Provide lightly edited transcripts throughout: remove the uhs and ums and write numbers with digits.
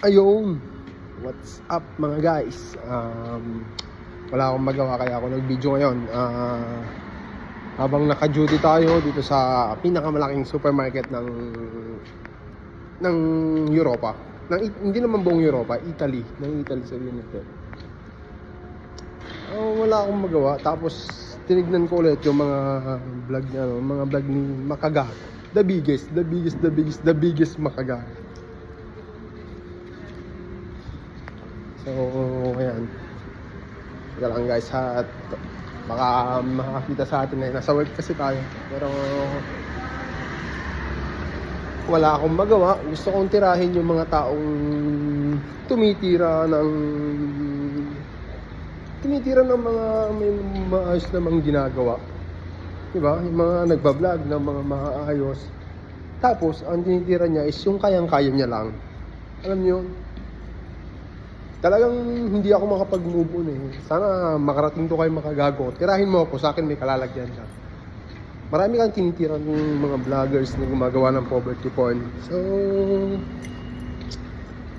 Ayun, what's up mga guys? Wala akong magawa kaya ako nag-video ngayon. Habang naka-duty tayo dito sa pinakamalaking supermarket ng Europa. Hindi naman buong Europa, Italy. Ng Italy sa United. Wala akong magawa. Tapos tinignan ko ulit yung mga vlog niya, mga vlog ni Makaga. The biggest Makaga. So, ayan. Teka lang guys ha. At baka makakita sa atin na nasa work kasi tayo. Pero wala akong magawa. Gusto kong tirahin yung mga taong tumitira ng mga may maayos namang ginagawa. Diba? Yung mga nagbablog ng mga maayos. Tapos, ang tinitira niya is yung kayang-kaya niya lang. Alam niyo, talagang hindi ako makapag-move on eh. Sana makarating to kay Makagago. Tirahin mo ako, sa akin may kalalagyan ka. Marami kang tinitira ng mga vloggers na gumagawa ng poverty porn. So,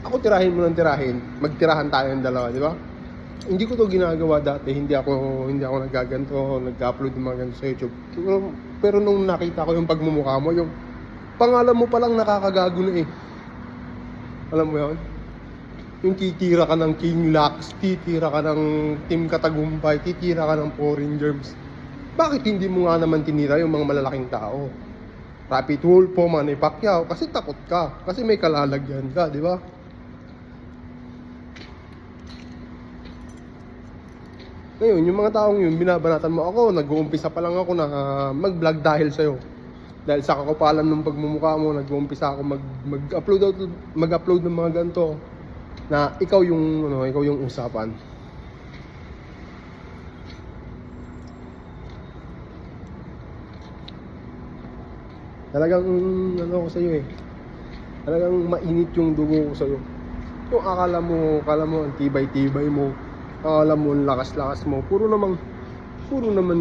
ako tirahin mo ng tirahin. Magtirahan tayo ng dalawa, di ba? Hindi ko to ginagawa dati. Hindi ako nagaganto, nag-upload ng mga ganito sa YouTube. Pero nung nakita ko yung pagmumukha mo, yung pangalan mo palang nakakagago na eh. Alam mo yun? Yung titira ka ng King Lux, titira ka ng Team Katagumpay, titira ka ng Foreign Germs. Bakit hindi mo nga naman tinira yung mga malalaking tao? Rapi Tulfo, Manny Pacquiao, kasi takot ka. Kasi may kalalagyan ka, di ba? Ngayon, yung mga taong yun, binabanatan mo ako, nag-uumpisa pa lang ako na mag-vlog dahil sa'yo. Dahil sa kakupalan ng pagmumukha mo, nag-uumpisa ako mag-upload ng mga ganito. Na ikaw yung usapan. Talagang ko sa iyo eh. Talagang mainit yung dugo ko sa iyo. Kung akala mo ang tibay-tibay mo, akala mo ang lakas-lakas mo, puro naman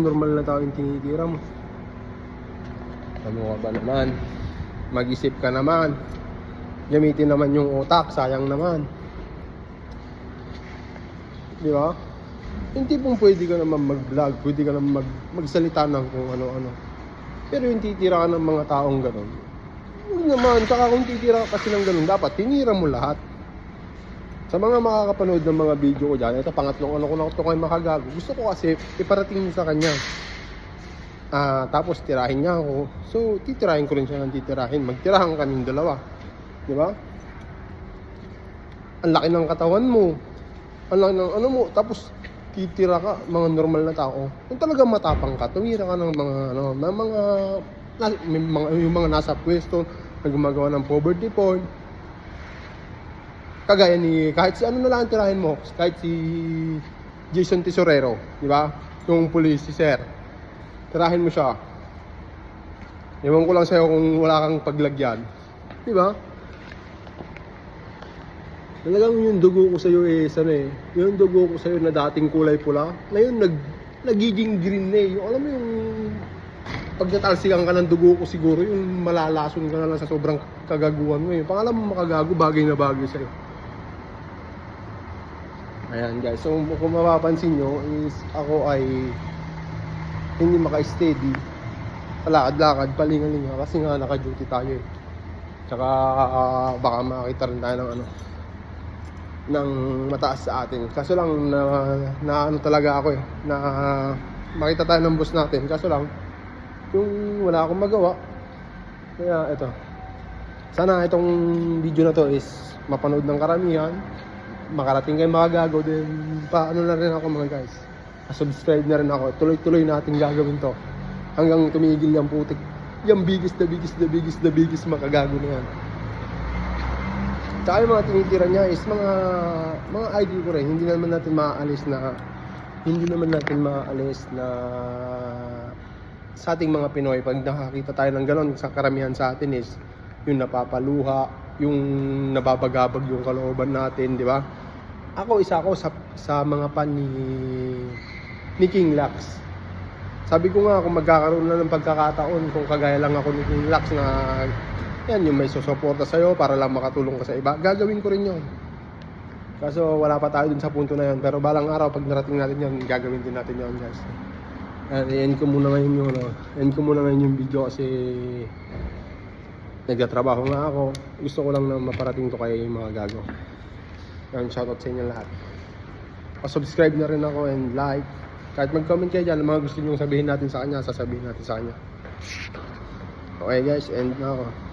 normal na tao yung tinitira mo. Ano ka ba naman? Mag-isip ka naman. Gamitin naman yung utak, sayang naman. Di ba? Hindi pong pwede ka naman mag-vlog, pwede ka naman magsalita ng kung ano-ano. Pero yung titira ka ng mga taong gano'n, hindi naman. Tsaka kung titira ka kasi ng gano'n, dapat tinira mo lahat. Sa mga makakapanood ng mga video ko dyan, ito pangatlong ano ko na ito kayo Makagago. Gusto ko kasi iparating sa kanya. Tapos tirahin niya ako. So, titirahin ko rin siya ng titirahin. Magtirahan kaming dalawa. Di ba? Ang laki ng katawan mo. Ang laki ng ano mo. Tapos, titira ka, mga normal na tao. Kung talagang matapang ka, tumira ka ng yung mga nasa pwesto na gumagawa ng poverty porn. Kagaya ni, kahit si ano na lang tirahin mo, kahit si Jason Tesorero, di ba? Yung police, si Sir. Tirahin mo siya. Ewan ko lang sa'yo kung wala kang paglagyan. Di ba? Talagang yung dugo ko sa'yo yung dugo ko sa'yo na dating kulay pula, ngayon nagiging green na eh. Yung, alam mo yung pag natalsikan ka ng dugo ko siguro, yung malalason ka na lang sa sobrang kagaguhan mo. Yung pangalan mo Makagago, bagay na bagay sa'yo. Ayan guys, so kung mapapansin nyo is ako ay hindi maka-steady. Palakad-lakad, palingalinga kasi nga naka-duty tayo eh. Tsaka baka makakita rin tayo ng mataas sa atin. Kaso lang na ano talaga ako eh, na makita tayo ng boss natin. Kaso lang yung wala akong magawa. Kaya ito, sana itong video na to is mapanood ng karamihan, makarating kayo Makagago. Then paano na rin ako mga guys, subscribe na rin ako. Tuloy-tuloy natin gagawin to hanggang tumigil yung putik, yung biggest Makagago na yan. Tsaka yung mga tinitira niya is mga idol ko rin. Hindi naman natin maaalis na sa ating mga Pinoy. Pag nakakita tayo ng gano'n, sa karamihan sa atin is yung napapaluha, yung nababagabag yung kalooban natin, di ba? Isa ako sa mga pan ni King Lux. Sabi ko nga, kung magkakaroon na ng pagkakataon, kung kagaya lang ako ni King Lux na yan, yung may susuporta sa'yo para lang makatulong ka sa iba, gagawin ko rin yun. Kaso wala pa tayo dun sa punto na yun. Pero balang araw, pag narating natin yun, gagawin din natin yun, guys. End ko muna ngayon yung, end ko muna ngayon yung video kasi nagtatrabaho nga ako. Gusto ko lang na maparating to kay mga gago. Yan, shoutout sa inyo lahat. Pa-subscribe na rin ako and like. Kahit mag-comment kayo dyan, mga gusto nyo sabihin natin sa kanya, sasabihin natin sa kanya. Okay guys, end na ako.